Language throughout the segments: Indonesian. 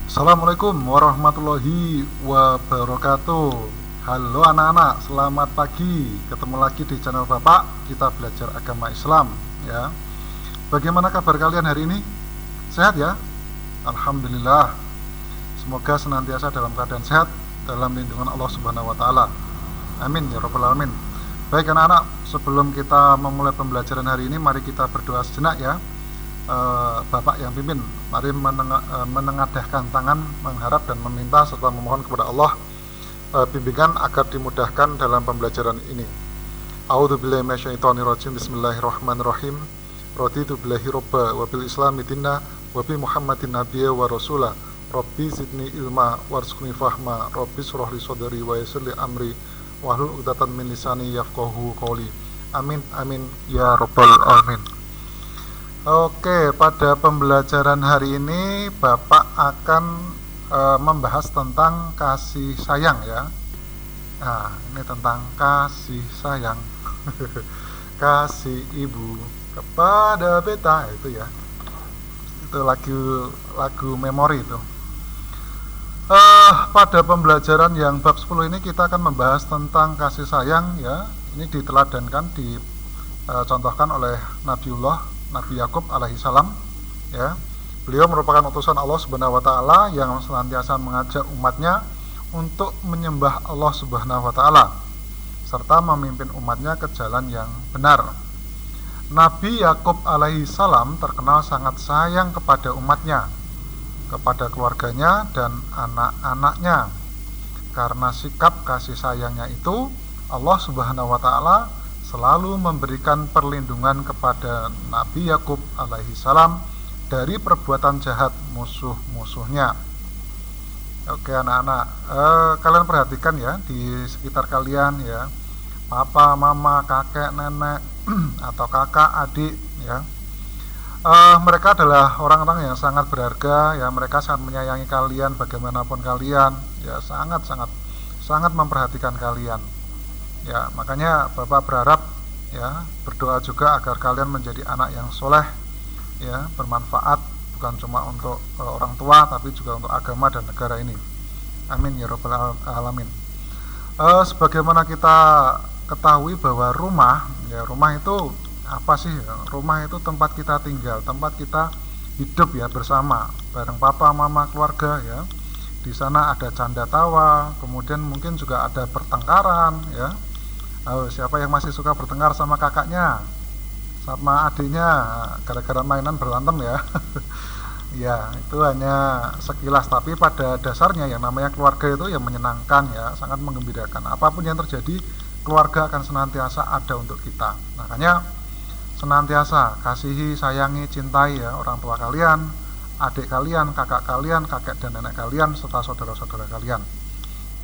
Assalamualaikum warahmatullahi wabarakatuh. Halo anak-anak, selamat pagi. Ketemu lagi di channel Bapak. Kita belajar agama Islam ya. Bagaimana kabar kalian hari ini? Sehat ya? Alhamdulillah. Semoga senantiasa dalam keadaan sehat dalam lindungan Allah Subhanahu wa taala. Amin ya rabbal alamin. Baik anak-anak, sebelum kita memulai pembelajaran hari ini, mari kita berdoa sejenak ya. Bapak yang pimpin, mari menengadahkan tangan, mengharap dan meminta serta memohon kepada Allah bimbingan agar dimudahkan dalam pembelajaran ini. A'udzubillahi minasyaitonirrajim. Bismillahirrahmanirrahim. Raditu billahi robba wa bil islami dinna wa bi Muhammadin nabiyya wa rasula. Rabbi zidni ilma warzuqni fahma. Rabbi shrah li sadri wa yassir li amri wahlul 'uqdatam min lisani yafqahu qawli. Amin amin ya rabbal alamin. Oke, pada pembelajaran hari ini Bapak akan membahas tentang kasih sayang ya. Nah, ini tentang kasih sayang. Kasih ibu kepada beta itu ya. Itu lagu memori itu. Pada pembelajaran yang bab 10 ini kita akan membahas tentang kasih sayang ya. Ini diteladankan, dicontohkan oleh Nabi Yakub alaihi salam ya. Beliau merupakan utusan Allah Subhanahu wa taala yang senantiasa mengajak umatnya untuk menyembah Allah Subhanahu wa taala serta memimpin umatnya ke jalan yang benar. Nabi Yakub alaihi salam terkenal sangat sayang kepada umatnya, kepada keluarganya dan anak-anaknya. Karena sikap kasih sayangnya itu, Allah Subhanahu wa taala selalu memberikan perlindungan kepada Nabi Yakub alaihi salam dari perbuatan jahat musuh-musuhnya. Oke anak-anak, kalian perhatikan ya di sekitar kalian ya, papa, mama, kakek, nenek atau kakak, adik ya. Mereka adalah orang-orang yang sangat berharga ya, mereka sangat menyayangi kalian bagaimanapun kalian ya, sangat memperhatikan kalian. Ya, makanya Bapak berharap ya, berdoa juga agar kalian menjadi anak yang soleh ya, bermanfaat bukan cuma untuk orang tua tapi juga untuk agama dan negara ini. Amin ya rabbal alamin. Sebagaimana kita ketahui bahwa rumah itu apa sih? Rumah itu tempat kita tinggal, tempat kita hidup ya, bersama bareng papa, mama, keluarga ya. Di sana ada canda tawa, kemudian mungkin juga ada pertengkaran ya. Siapa yang masih suka bertengkar sama kakaknya, sama adiknya, gara-gara mainan berantem ya. Ya, itu hanya sekilas, tapi pada dasarnya yang namanya keluarga itu yang menyenangkan ya, sangat menggembirakan. Apapun yang terjadi, keluarga akan senantiasa ada untuk kita. Makanya senantiasa kasihi, sayangi, cintai ya orang tua kalian, adik kalian, kakak kalian, kakek dan nenek kalian, serta saudara-saudara kalian.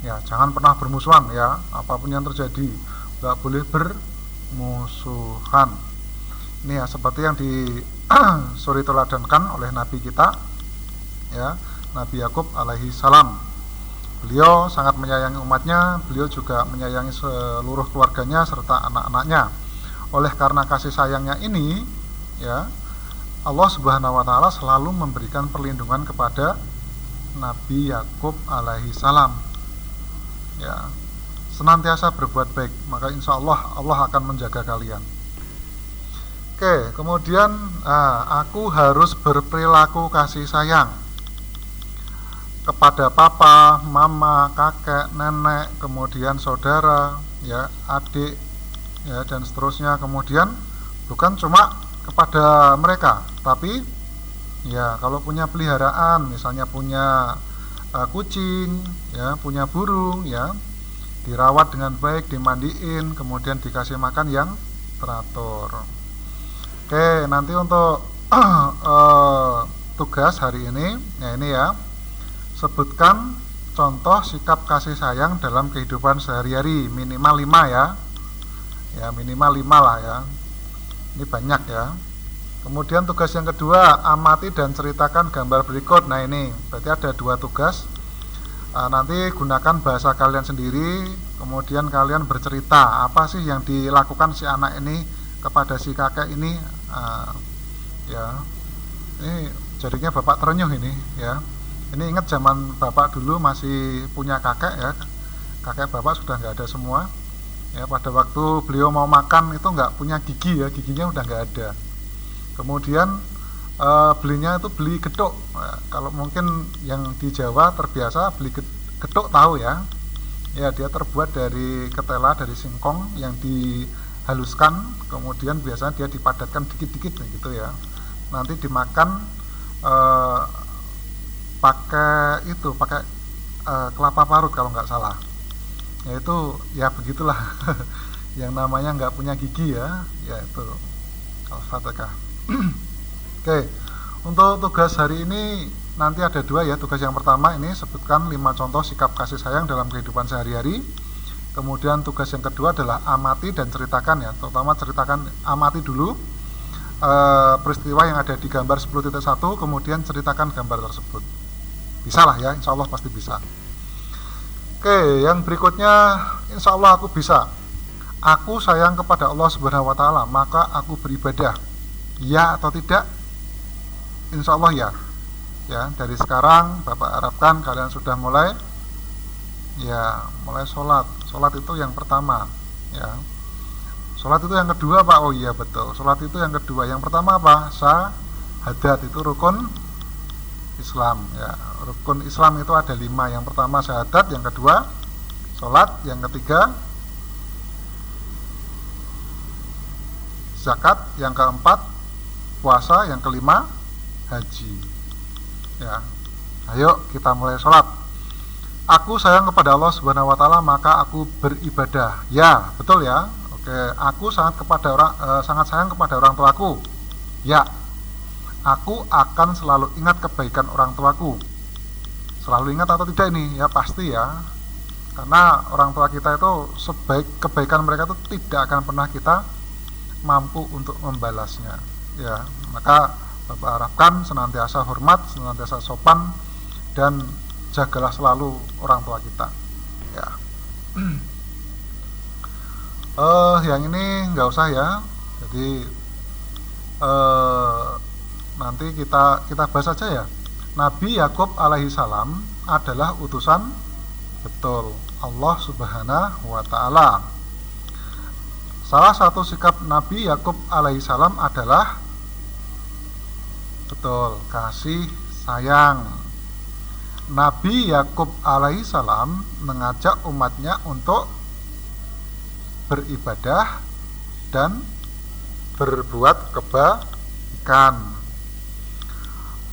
Ya, jangan pernah bermusuhan ya, apapun yang terjadi. Gak boleh bermusuhan. Ini ya seperti yang suri teladankan oleh Nabi kita ya, Nabi Yakub alaihi salam. Beliau sangat menyayangi umatnya, beliau juga menyayangi seluruh keluarganya serta anak-anaknya. Oleh karena kasih sayangnya ini ya, Allah Subhanahu wa taala selalu memberikan perlindungan kepada Nabi Yakub alaihi salam ya. Senantiasa berbuat baik, maka insya Allah Allah akan menjaga kalian. Oke, kemudian aku harus berperilaku kasih sayang kepada papa, mama, kakek, nenek, kemudian saudara, ya, adik, ya, dan seterusnya. Kemudian bukan cuma kepada mereka, tapi ya kalau punya peliharaan, misalnya punya kucing, ya, punya burung, ya, dirawat dengan baik, dimandiin, kemudian dikasih makan yang teratur. Oke, nanti untuk tugas hari ini, ya ini ya, sebutkan contoh sikap kasih sayang dalam kehidupan sehari-hari, minimal 5 ya. Ya, minimal 5 lah ya. Ini banyak ya. Kemudian tugas yang kedua, amati dan ceritakan gambar berikut. Nah ini, berarti ada 2 tugas. Nanti gunakan bahasa kalian sendiri, kemudian kalian bercerita apa sih yang dilakukan si anak ini kepada si kakek ini. Ya, ini jadinya bapak terenyuh ini ya. Ini ingat zaman bapak dulu masih punya kakek ya, kakek bapak sudah nggak ada semua ya. Pada waktu beliau mau makan itu nggak punya gigi ya, giginya udah nggak ada. Kemudian belinya itu beli gedok. Nah, kalau mungkin yang di Jawa terbiasa beli gedok tahu ya. Ya, dia terbuat dari ketela, dari singkong yang dihaluskan, kemudian biasanya dia dipadatkan dikit-dikit gitu ya. Nanti dimakan pakai kelapa parut kalau nggak salah. Ya itu ya begitulah. Yang namanya nggak punya gigi ya, itu Al-Fatihah. Oke, untuk tugas hari ini nanti ada 2 ya. Tugas yang pertama ini sebutkan 5 contoh sikap kasih sayang dalam kehidupan sehari-hari. Kemudian tugas yang kedua adalah amati dan ceritakan ya, terutama ceritakan, amati dulu peristiwa yang ada di gambar 10.1, kemudian ceritakan gambar tersebut. Bisa lah ya, insya Allah pasti bisa. Oke, yang berikutnya, insya Allah aku bisa. Aku sayang kepada Allah Subhanahu wa Ta'ala, maka aku beribadah. Ya atau tidak? Insya Allah ya. Ya, dari sekarang Bapak harapkan kalian sudah mulai sholat. Sholat itu yang pertama ya. Sholat itu yang kedua Pak. Oh iya betul, sholat itu yang kedua. Yang pertama apa? Syahadat, itu rukun Islam ya. Rukun Islam itu ada 5. Yang pertama syahadat, yang kedua sholat, yang ketiga zakat, yang keempat puasa, yang kelima haji ya. Ayo kita mulai sholat. Aku sayang kepada Allah Subhanahu wa Ta'ala, maka aku beribadah. Ya betul ya. Oke, aku sangat sayang kepada orang tuaku. Ya, aku akan selalu ingat kebaikan orang tuaku. Selalu ingat atau tidak ini? Ya pasti ya. Karena orang tua kita itu kebaikan mereka itu tidak akan pernah kita mampu untuk membalasnya ya. Maka Bapak harapkan senantiasa hormat, senantiasa sopan, dan jagalah selalu orang tua kita ya. Yang ini nggak usah ya. Jadi nanti kita bahas aja ya. Nabi Yakub alaihi salam adalah utusan betul Allah Subhanahu wa Ta'ala. Salah satu sikap Nabi Yakub alaihi salam adalah betul kasih sayang. Nabi Yakub alaihi salam mengajak umatnya untuk beribadah dan berbuat kebaikan.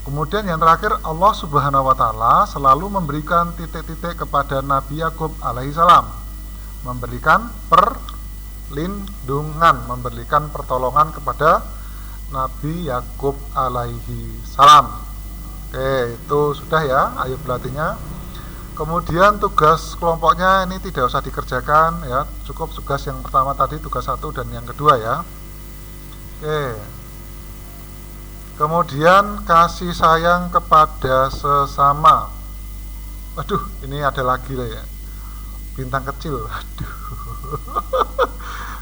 Kemudian yang terakhir, Allah Subhanahu wa Ta'ala selalu memberikan titik-titik kepada Nabi Yakub alaihi salam, memberikan perlindungan, memberikan pertolongan kepada Nabi Yakub alaihi salam. Oke, itu sudah ya ayat belatinya. Kemudian tugas kelompoknya ini tidak usah dikerjakan ya, cukup tugas yang pertama tadi, tugas 1 dan yang kedua ya. Oke. Kemudian kasih sayang kepada sesama. Aduh, ini ada lagi lah ya. Bintang kecil. Aduh.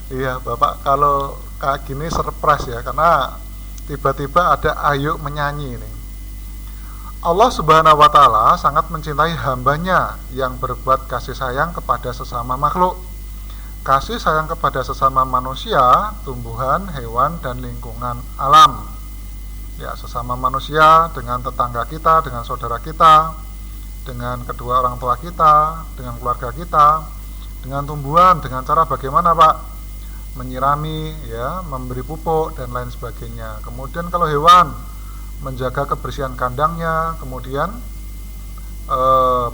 Iya, Bapak kalau kayak gini surprise ya, karena tiba-tiba ada ayo menyanyi ini. Allah Subhanahu wa Ta'ala sangat mencintai hambanya yang berbuat kasih sayang kepada sesama makhluk. Kasih sayang kepada sesama manusia, tumbuhan, hewan, dan lingkungan alam. Ya, sesama manusia dengan tetangga kita, dengan saudara kita, dengan kedua orang tua kita, dengan keluarga kita, dengan tumbuhan, dengan cara bagaimana Pak? Menyirami ya, memberi pupuk dan lain sebagainya. Kemudian kalau hewan, menjaga kebersihan kandangnya, kemudian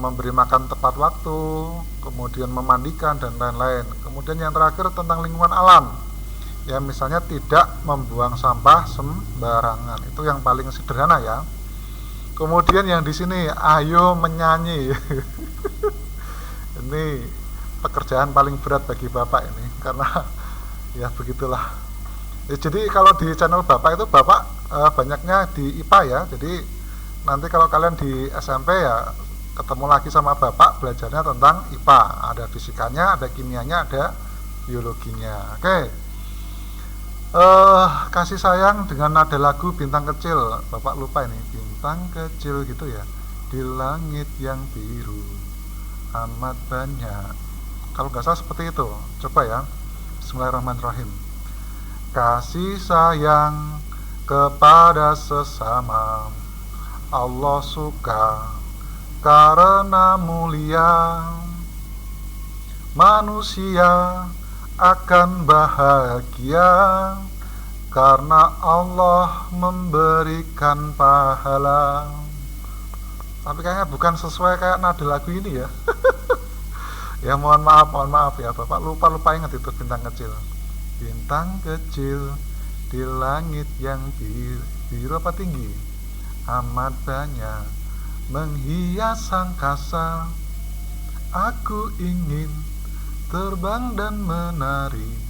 memberi makan tepat waktu, kemudian memandikan dan lain-lain. Kemudian yang terakhir tentang lingkungan alam, ya misalnya tidak membuang sampah sembarangan, itu yang paling sederhana ya. Kemudian yang di sini ayo menyanyi. Ini pekerjaan paling berat bagi Bapak ini, karena ya begitulah. Ya, jadi kalau di channel Bapak itu Bapak banyaknya di IPA ya. Jadi nanti kalau kalian di SMP ya ketemu lagi sama Bapak, belajarnya tentang IPA. Ada fisikanya, ada kimianya, ada biologinya. Oke. Kasih sayang dengan nada lagu Bintang Kecil. Bapak lupa ini, bintang kecil gitu ya. di langit yang biru amat banyak. Kalau nggak salah seperti itu. Coba ya. Bismillahirrahmanirrahim. Kasih sayang kepada sesama Allah suka karena mulia. Manusia akan bahagia karena Allah memberikan pahala. Tapi kayaknya bukan sesuai kayak nada lagu ini ya. Ya mohon maaf ya Bapak lupa ingat itu bintang kecil. Bintang kecil di langit yang biru apa tinggi amat banyak menghias angkasa. Aku ingin terbang dan menari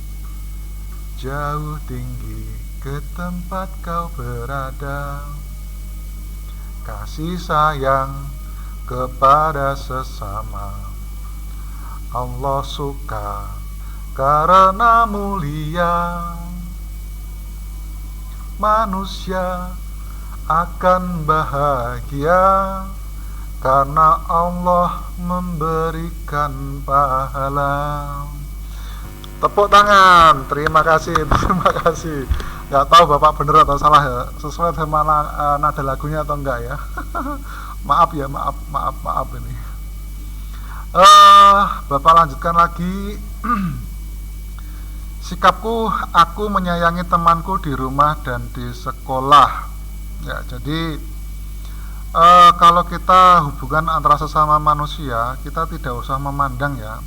jauh tinggi ke tempat kau berada. Kasih sayang kepada sesama Allah suka karena mulia. Manusia akan bahagia karena Allah memberikan pahala. Tepuk tangan, terima kasih. Nggak tahu Bapak bener atau salah ya, sesuai sama nada lagunya atau enggak ya. Maaf ya, maaf ini. Bapak lanjutkan lagi. Sikapku, aku menyayangi temanku di rumah dan di sekolah. Ya, jadi kalau kita hubungan antara sesama manusia, kita tidak usah memandang ya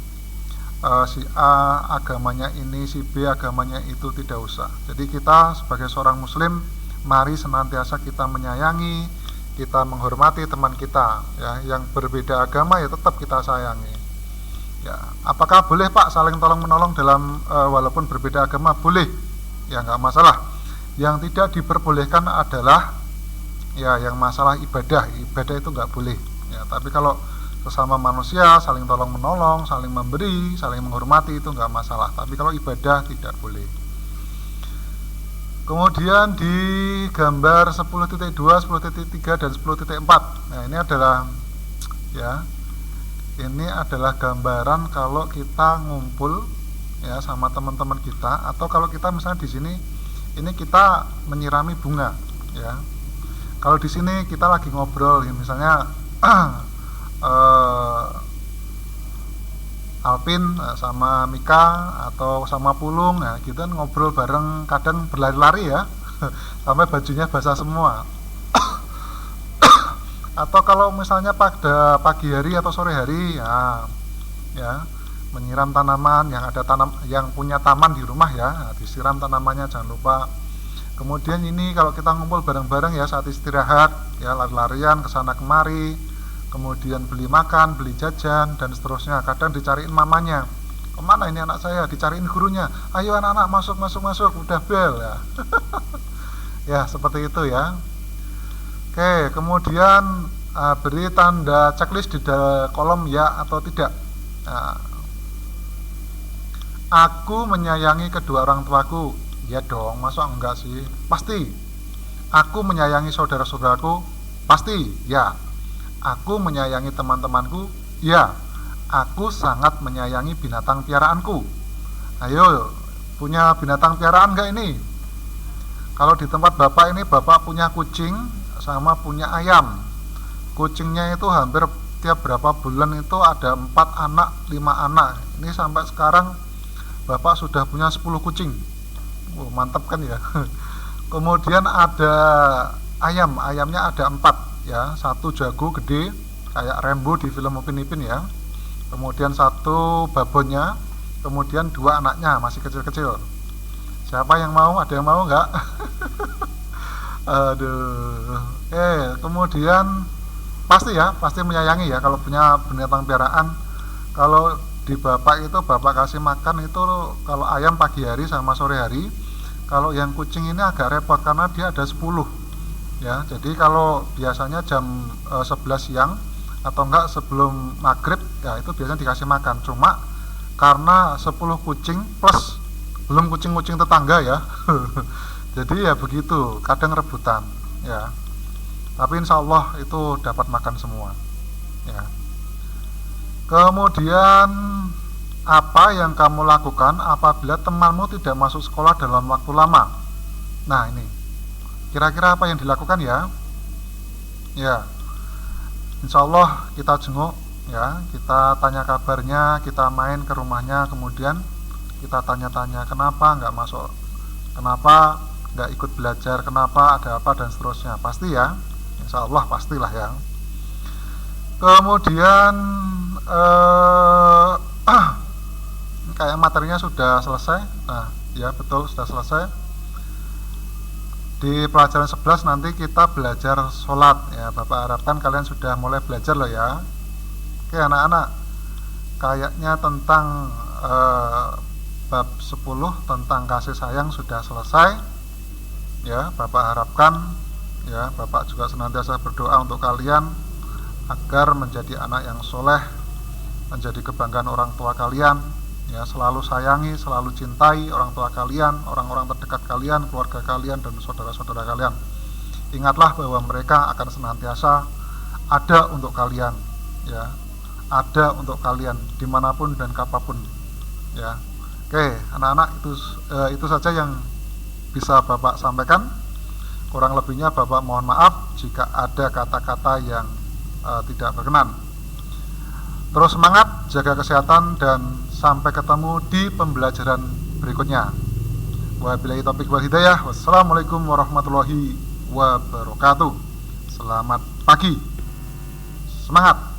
si A agamanya ini, si B agamanya itu, tidak usah. Jadi kita sebagai seorang muslim, mari senantiasa kita menyayangi, kita menghormati teman kita ya, yang berbeda agama ya tetap kita sayangi. Ya, apakah boleh Pak saling tolong menolong dalam walaupun berbeda agama? Boleh. Ya nggak masalah. Yang tidak diperbolehkan adalah ya yang masalah ibadah itu nggak boleh ya. Tapi kalau sesama manusia saling tolong menolong, saling memberi, saling menghormati itu nggak masalah. Tapi kalau ibadah tidak boleh. Kemudian di gambar 10.2, 10.3 dan 10.4. Nah, ini adalah gambaran kalau kita ngumpul ya sama teman-teman kita, atau kalau kita misalnya di sini ini kita menyirami bunga ya. Kalau di sini kita lagi ngobrol, misalnya Alpin sama Mika atau sama Pulung, ya kita ngobrol bareng, kadang berlari-lari ya, sampai bajunya basah semua. Atau kalau misalnya pada pagi hari atau sore hari, ya menyiram tanaman yang punya taman di rumah ya, disiram tanamannya jangan lupa. Kemudian ini kalau kita ngumpul bareng-bareng ya saat istirahat ya, lari-larian kesana kemari, kemudian beli makan, beli jajan dan seterusnya. Kadang dicariin mamanya, kemana ini anak saya, dicariin gurunya, ayo anak-anak masuk, udah bel ya. Ya seperti itu ya. Oke, kemudian beri tanda checklist di kolom ya atau tidak. Aku menyayangi kedua orang tuaku. Ya dong, masa enggak sih? Pasti. Aku menyayangi saudara-saudaraku. Pasti, ya. Aku menyayangi teman-temanku. Ya. Aku sangat menyayangi binatang piaraanku. Ayo, punya binatang piaraan enggak ini? Kalau di tempat Bapak ini, Bapak punya kucing sama punya ayam. Kucingnya itu hampir tiap berapa bulan itu ada 4 anak, 5 anak. Ini sampai sekarang Bapak sudah punya 10 kucing. Mantap kan ya. Kemudian ada ayamnya ada 4 ya, 1 jago gede kayak Rambo di film Upin Ipin ya, kemudian 1 babonnya, kemudian 2 anaknya masih kecil-kecil. Siapa yang mau? Ada yang mau nggak? Aduh. Kemudian pasti menyayangi ya kalau punya binatang piaraan. Kalau di Bapak itu Bapak kasih makan itu kalau ayam pagi hari sama sore hari. Kalau yang kucing ini agak repot karena dia ada 10 ya. Jadi kalau biasanya jam 11 siang atau enggak sebelum maghrib ya itu biasanya dikasih makan. Cuma karena 10 kucing plus belum kucing-kucing tetangga ya. Jadi ya begitu, kadang rebutan ya. Tapi insya Allah itu dapat makan semua ya. Kemudian apa yang kamu lakukan apabila temanmu tidak masuk sekolah dalam waktu lama? Nah ini kira-kira apa yang dilakukan ya? Ya, insya Allah kita jenguk ya, kita tanya kabarnya, kita main ke rumahnya, kemudian kita tanya-tanya kenapa nggak masuk, kenapa nggak ikut belajar, kenapa, ada apa, dan seterusnya. Pasti ya, insya Allah pastilah ya. Kemudian kayak materinya sudah selesai. Nah ya betul, sudah selesai. Di pelajaran 11 nanti kita belajar sholat ya. Bapak harapkan kalian sudah mulai belajar loh ya. Oke anak-anak, kayaknya tentang bab 10 tentang kasih sayang sudah selesai ya. Bapak harapkan ya, Bapak juga senantiasa berdoa untuk kalian agar menjadi anak yang soleh, menjadi kebanggaan orang tua kalian ya, selalu sayangi, selalu cintai orang tua kalian, orang-orang terdekat kalian, keluarga kalian, dan saudara-saudara kalian. Ingatlah bahwa mereka akan senantiasa ada untuk kalian ya, ada untuk kalian dimanapun dan kapanpun ya. Oke anak-anak, itu saja yang bisa Bapak sampaikan. Kurang lebihnya Bapak mohon maaf jika ada kata-kata yang tidak berkenan. Terus semangat, jaga kesehatan, dan sampai ketemu di pembelajaran berikutnya. Wabillahi taufiq wal hidayah. Wassalamualaikum warahmatullahi wabarakatuh. Selamat pagi. Semangat.